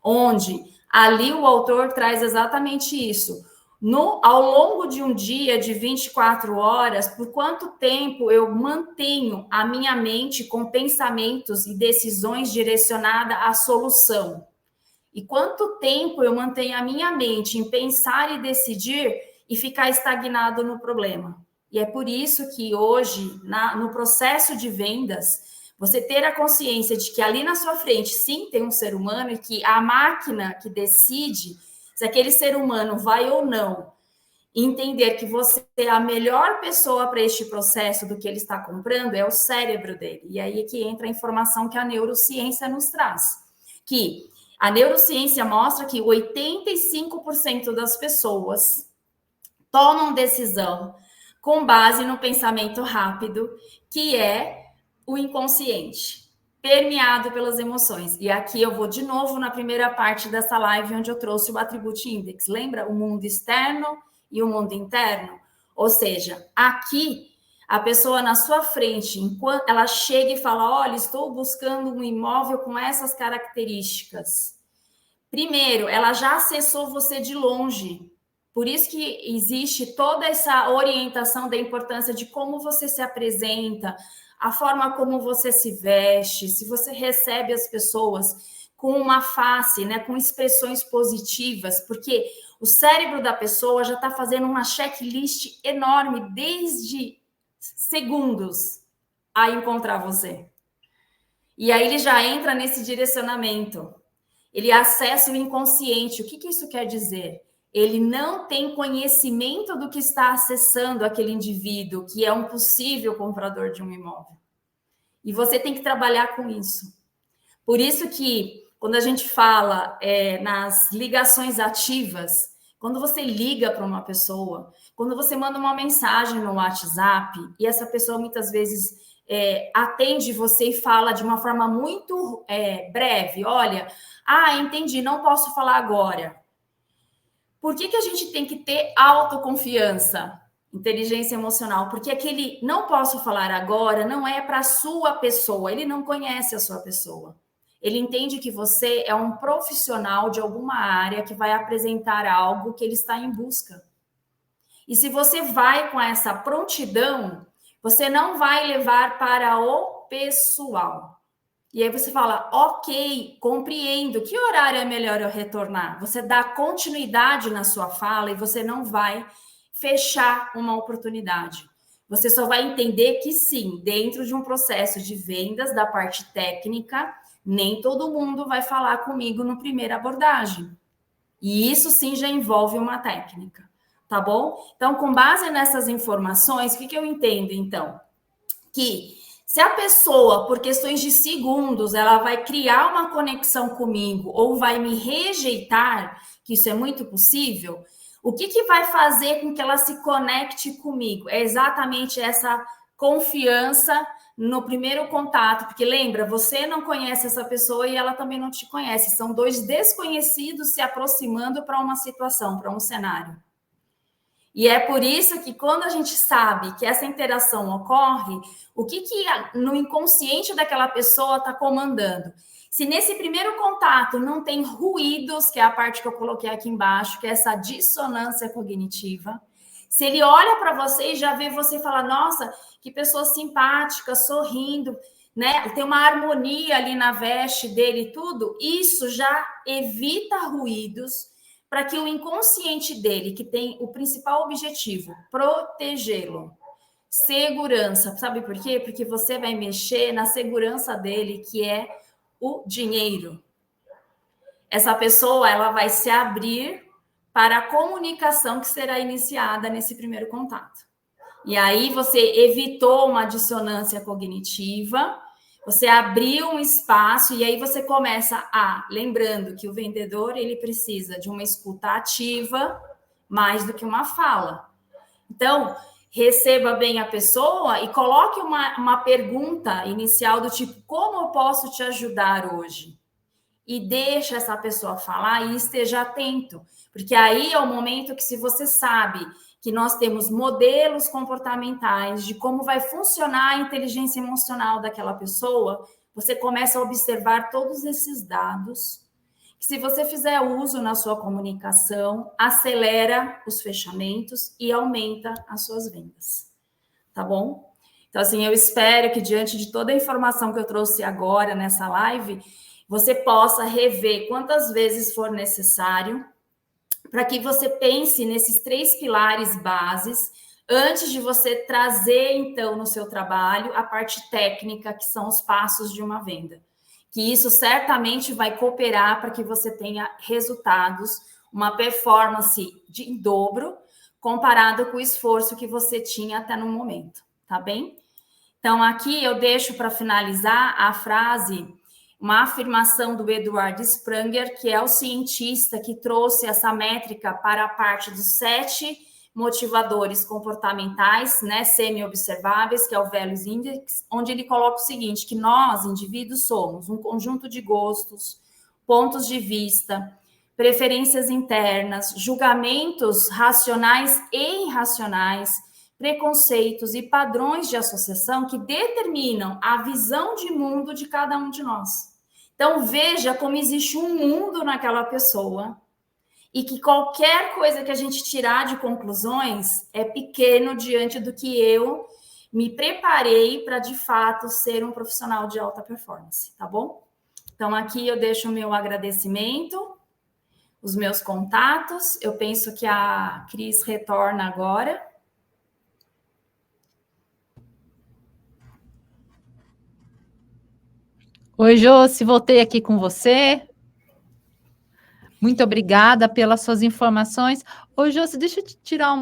onde ali o autor traz exatamente isso. Ao longo de um dia de 24 horas, por quanto tempo eu mantenho a minha mente com pensamentos e decisões direcionadas à solução? E quanto tempo eu mantenho a minha mente em pensar e decidir e ficar estagnado no problema? E é por isso que hoje, no processo de vendas, você ter a consciência de que ali na sua frente, sim, tem um ser humano e que a máquina que decide se aquele ser humano vai ou não entender que você é a melhor pessoa para este processo do que ele está comprando é o cérebro dele. E aí é que entra a informação que a neurociência nos traz. Que a neurociência mostra que 85% das pessoas tomam decisão com base no pensamento rápido, que é o inconsciente, permeado pelas emoções. E aqui eu vou de novo na primeira parte dessa live, onde eu trouxe o Attribute Index. Lembra? O mundo externo e o mundo interno. Ou seja, aqui a pessoa na sua frente, enquanto ela chega e fala: olha, estou buscando um imóvel com essas características. Primeiro, ela já acessou você de longe. Por isso que existe toda essa orientação da importância de como você se apresenta, a forma como você se veste, se você recebe as pessoas com uma face, né, com expressões positivas, porque o cérebro da pessoa já está fazendo uma checklist enorme desde segundos a encontrar você. E aí ele já entra nesse direcionamento. Ele acessa o inconsciente. O que isso quer dizer? Ele não tem conhecimento do que está acessando aquele indivíduo, que é um possível comprador de um imóvel. E você tem que trabalhar com isso. Por isso que, quando a gente fala nas ligações ativas, quando você liga para uma pessoa, quando você manda uma mensagem no WhatsApp, e essa pessoa muitas vezes atende você e fala de uma forma muito breve, olha, entendi, não posso falar agora. Por que a gente tem que ter autoconfiança, inteligência emocional? Porque aquele não posso falar agora não é para a sua pessoa, ele não conhece a sua pessoa. Ele entende que você é um profissional de alguma área que vai apresentar algo que ele está em busca. E se você vai com essa prontidão, você não vai levar para o pessoal. E aí você fala, ok, compreendo, que horário é melhor eu retornar? Você dá continuidade na sua fala e você não vai fechar uma oportunidade. Você só vai entender que sim, dentro de um processo de vendas, da parte técnica, nem todo mundo vai falar comigo no primeira abordagem. E isso sim já envolve uma técnica, tá bom? Então, com base nessas informações, o que eu entendo, então? Que se a pessoa, por questões de segundos, ela vai criar uma conexão comigo ou vai me rejeitar, que isso é muito possível, o que vai fazer com que ela se conecte comigo? É exatamente essa confiança no primeiro contato, porque lembra, você não conhece essa pessoa e ela também não te conhece. São dois desconhecidos se aproximando para uma situação, para um cenário. E é por isso que quando a gente sabe que essa interação ocorre, o que no inconsciente daquela pessoa está comandando? Se nesse primeiro contato não tem ruídos, que é a parte que eu coloquei aqui embaixo, que é essa dissonância cognitiva, se ele olha para você e já vê você falar, nossa, que pessoa simpática, sorrindo, né? Tem uma harmonia ali na veste dele e tudo, isso já evita ruídos, para que o inconsciente dele, que tem o principal objetivo, protegê-lo, segurança, sabe por quê? Porque você vai mexer na segurança dele, que é o dinheiro. Essa pessoa, ela vai se abrir para a comunicação que será iniciada nesse primeiro contato. E aí você evitou uma dissonância cognitiva, você abriu um espaço e aí você começa lembrando que o vendedor, ele precisa de uma escuta ativa mais do que uma fala. Então, receba bem a pessoa e coloque uma pergunta inicial do tipo, como eu posso te ajudar hoje? E deixa essa pessoa falar e esteja atento, porque aí é o momento que, se você sabe que nós temos modelos comportamentais de como vai funcionar a inteligência emocional daquela pessoa, você começa a observar todos esses dados, que se você fizer uso na sua comunicação, acelera os fechamentos e aumenta as suas vendas. Tá bom? Então, assim, eu espero que diante de toda a informação que eu trouxe agora nessa live, você possa rever quantas vezes for necessário, para que você pense nesses 3 pilares bases antes de você trazer, então, no seu trabalho, a parte técnica, que são os passos de uma venda. Que isso certamente vai cooperar para que você tenha resultados, uma performance em dobro, comparado com o esforço que você tinha até no momento, tá bem? Então, aqui eu deixo para finalizar a frase, uma afirmação do Edward Spranger, que é o cientista que trouxe essa métrica para a parte dos 7 motivadores comportamentais, né, semi-observáveis, que é o Values Index, onde ele coloca o seguinte, que nós, indivíduos, somos um conjunto de gostos, pontos de vista, preferências internas, julgamentos racionais e irracionais, preconceitos e padrões de associação que determinam a visão de mundo de cada um de nós. Então, veja como existe um mundo naquela pessoa e que qualquer coisa que a gente tirar de conclusões é pequeno diante do que eu me preparei para, de fato, ser um profissional de alta performance, tá bom? Então, aqui eu deixo o meu agradecimento, os meus contatos. Eu penso que a Cris retorna agora. Oi, Josi, voltei aqui com você. Muito obrigada pelas suas informações. Ô, Josi, deixa eu te tirar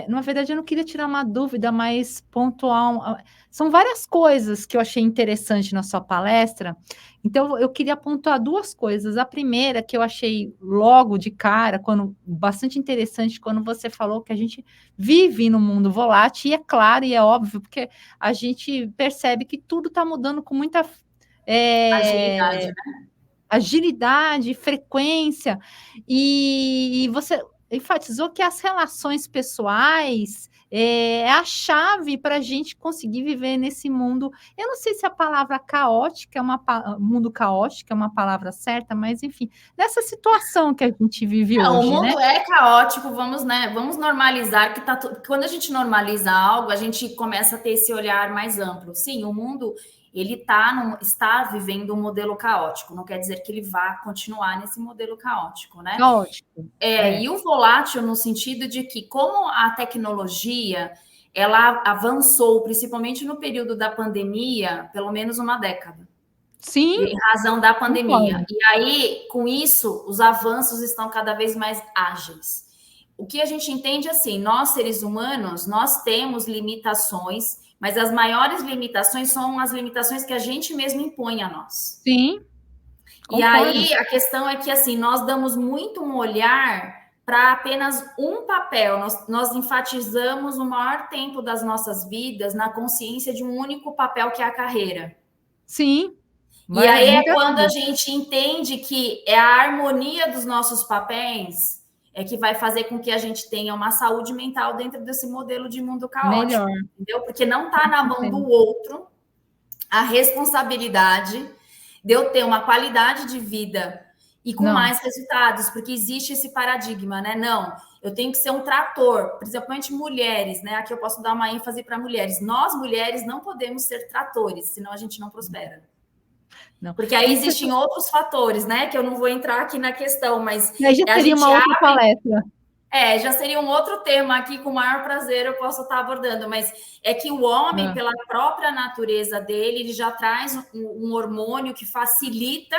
na verdade, eu não queria tirar uma dúvida, mas pontual. São várias coisas que eu achei interessante na sua palestra. Então, eu queria pontuar 2 coisas. A primeira, que eu achei logo de cara, bastante interessante, quando você falou que a gente vive no mundo volátil, e é claro e é óbvio, porque a gente percebe que tudo está mudando com muita Agilidade, né? agilidade, frequência, e você enfatizou que as relações pessoais é a chave para a gente conseguir viver nesse mundo. Eu não sei se a palavra caótica mundo caótico é uma palavra certa, mas enfim, nessa situação que a gente vive O hoje, né? mundo é caótico, vamos, né? Vamos normalizar que tá quando a gente normaliza algo, a gente começa a ter esse olhar mais amplo. Sim, o mundo ele está vivendo um modelo caótico, não quer dizer que ele vá continuar nesse modelo caótico, né? Caótico. E o volátil no sentido de que, como a tecnologia ela avançou, principalmente no período da pandemia, pelo menos uma década. Sim. Em razão da pandemia. Concordo. E aí, com isso, os avanços estão cada vez mais ágeis. O que a gente entende assim, nós seres humanos, nós temos limitações, mas as maiores limitações são as limitações que a gente mesmo impõe a nós. Sim. E aí a questão é que assim, nós damos muito um olhar para apenas um papel, nós enfatizamos o maior tempo das nossas vidas na consciência de um único papel que é a carreira. Sim. E aí é quando a gente entende que é a harmonia dos nossos papéis é que vai fazer com que a gente tenha uma saúde mental dentro desse modelo de mundo caótico. Melhor. Entendeu? Porque não está na mão do outro a responsabilidade de eu ter uma qualidade de vida e com mais resultados, porque existe esse paradigma, né? Não, eu tenho que ser um trator, principalmente mulheres, né? Aqui eu posso dar uma ênfase para mulheres. Nós, mulheres, não podemos ser tratores, senão a gente não prospera. Não. Porque aí existem outros fatores, né? Que eu não vou entrar aqui na questão, mas já seria uma outra palestra. Já seria um outro tema aqui, com o maior prazer eu posso estar abordando, mas é que o homem, pela própria natureza dele, ele já traz um hormônio que facilita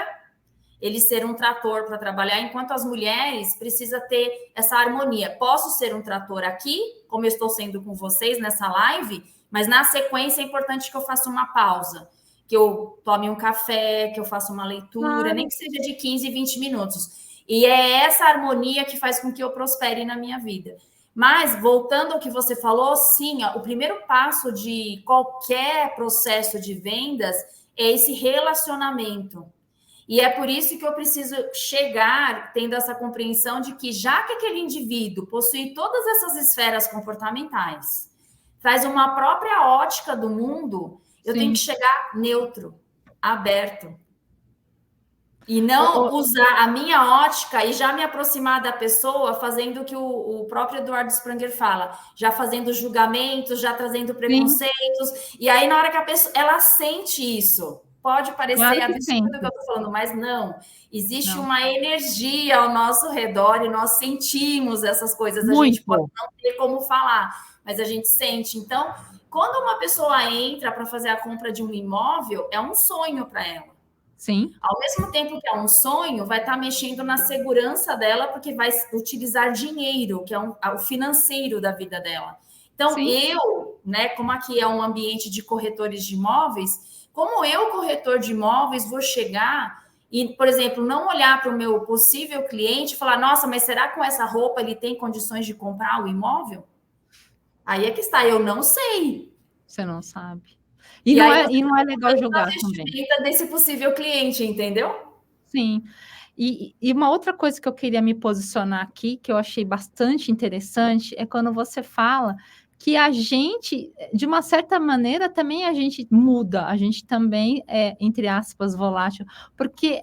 ele ser um trator para trabalhar, enquanto as mulheres precisam ter essa harmonia. Posso ser um trator aqui, como eu estou sendo com vocês nessa live, mas na sequência é importante que eu faça uma pausa, que eu tome um café, que eu faça uma leitura, nem que seja de 15, 20 minutos. E é essa harmonia que faz com que eu prospere na minha vida. Mas, voltando ao que você falou, sim, o primeiro passo de qualquer processo de vendas é esse relacionamento. E é por isso que eu preciso chegar tendo essa compreensão de que, já que aquele indivíduo possui todas essas esferas comportamentais, traz uma própria ótica do mundo, eu tenho que chegar neutro, aberto. E não usar a minha ótica e já me aproximar da pessoa fazendo o que o próprio Eduardo Spranger fala, já fazendo julgamentos, já trazendo preconceitos. E aí, na hora que a pessoa ela sente isso, Pode parecer Claro que absurdo o que eu sempre. estou falando, mas não. Existe Não. uma energia ao nosso redor e nós sentimos essas coisas. A gente pode Muito. não ter como falar, mas a gente sente. Então, quando uma pessoa entra para fazer a compra de um imóvel, é um sonho para ela. Sim, Ao mesmo tempo que é um sonho, vai estar mexendo na segurança dela, porque vai utilizar dinheiro, que é o financeiro da vida dela. Então, sim, eu, né, como aqui é um ambiente de corretores de imóveis, como eu, corretor de imóveis, vou chegar e, por exemplo, não olhar para o meu possível cliente e falar, nossa, mas será que com essa roupa ele tem condições de comprar o imóvel? Aí é que está, eu não sei. você não sabe. E aí E você não é está legal mudando a julgar também. vestimenta desse possível cliente, entendeu? Sim. E uma outra coisa que eu queria me posicionar aqui, que eu achei bastante interessante, é quando você fala que a gente, de uma certa maneira, também a gente muda, a gente também é, entre aspas, volátil, porque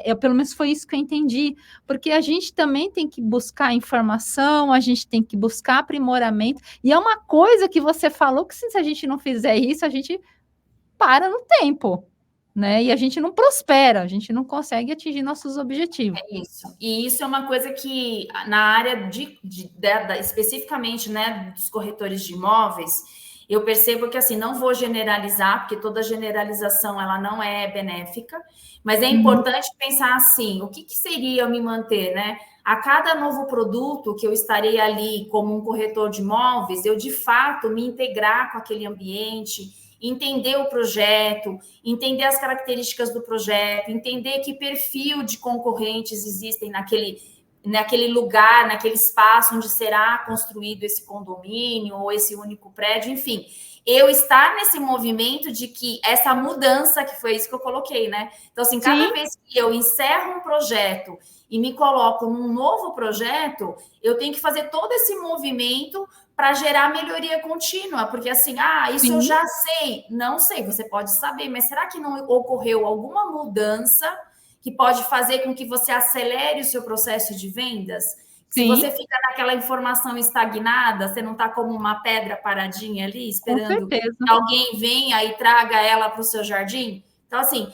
eu, pelo menos foi isso que eu entendi, porque a gente também tem que buscar informação, a gente tem que buscar aprimoramento, e é uma coisa que você falou que se a gente não fizer isso, a gente para no tempo, né? E a gente não prospera, a gente não consegue atingir nossos objetivos. Isso. E isso é uma coisa que, na área especificamente, né, dos corretores de imóveis, eu percebo que, assim, não vou generalizar, porque toda generalização, ela não é benéfica, mas é Uhum. importante pensar assim, o que seria eu me manter, né? A cada novo produto que eu estarei ali como um corretor de imóveis, eu, de fato, me integrar com aquele ambiente, entender o projeto, entender as características do projeto, entender que perfil de concorrentes existem naquele lugar, naquele espaço onde será construído esse condomínio ou esse único prédio, enfim. Eu estar nesse movimento de que essa mudança, que foi isso que eu coloquei, né? Então, assim, cada Sim, vez que eu encerro um projeto e me coloco num novo projeto, eu tenho que fazer todo esse movimento para gerar melhoria contínua, porque assim, isso eu sim, já sei. Não sei, você pode saber, mas será que não ocorreu alguma mudança que pode fazer com que você acelere o seu processo de vendas? Se você sim, fica naquela informação estagnada, você não está como uma pedra paradinha ali, com esperando certeza. que alguém venha e traga ela para o seu jardim? Então, assim,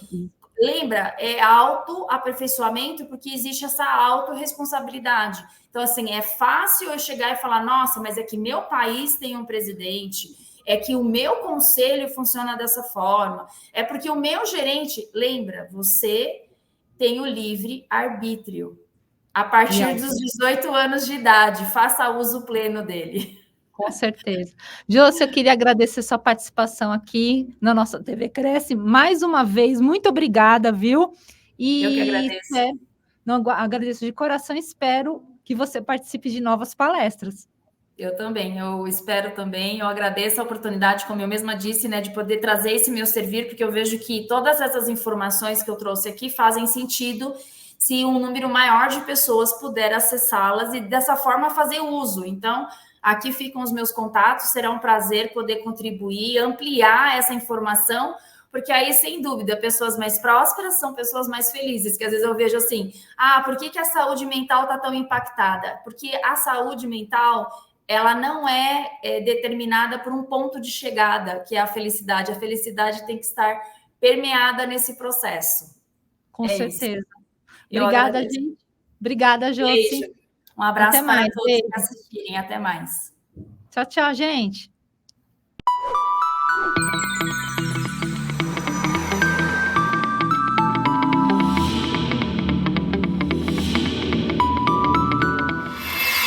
lembra, é autoaperfeiçoamento, porque existe essa autorresponsabilidade. Então, assim, é fácil eu chegar e falar, nossa, mas é que meu país tem um presidente, é que o meu conselho funciona dessa forma, é porque o meu gerente, lembra, você tem o livre arbítrio. A E partir aí, dos 18 anos de idade, faça uso pleno dele. com certeza. Josi, eu queria agradecer sua participação aqui na nossa TV Cresce mais uma vez. Muito obrigada, viu? Eu que E agradeço. não, agradeço de coração, espero que você participe de novas palestras. Eu também, eu espero também, eu agradeço a oportunidade, como eu mesma disse, né, de poder trazer esse meu servir, porque eu vejo que todas essas informações que eu trouxe aqui fazem sentido se um número maior de pessoas puder acessá-las e dessa forma fazer uso. Então, aqui ficam os meus contatos, será um prazer poder contribuir, ampliar essa informação, porque aí, sem dúvida, pessoas mais prósperas são pessoas mais felizes, que às vezes eu vejo assim, por que a saúde mental está tão impactada? Porque a saúde mental ela não é determinada por um ponto de chegada, que é a felicidade. A felicidade tem que estar permeada nesse processo. Com É isso. certeza. Eu Obrigada, agradeço. gente. Obrigada, Beijo. Josi. Um Até abraço para mais. todos que Beijo. assistirem. Até mais. Tchau, tchau, gente.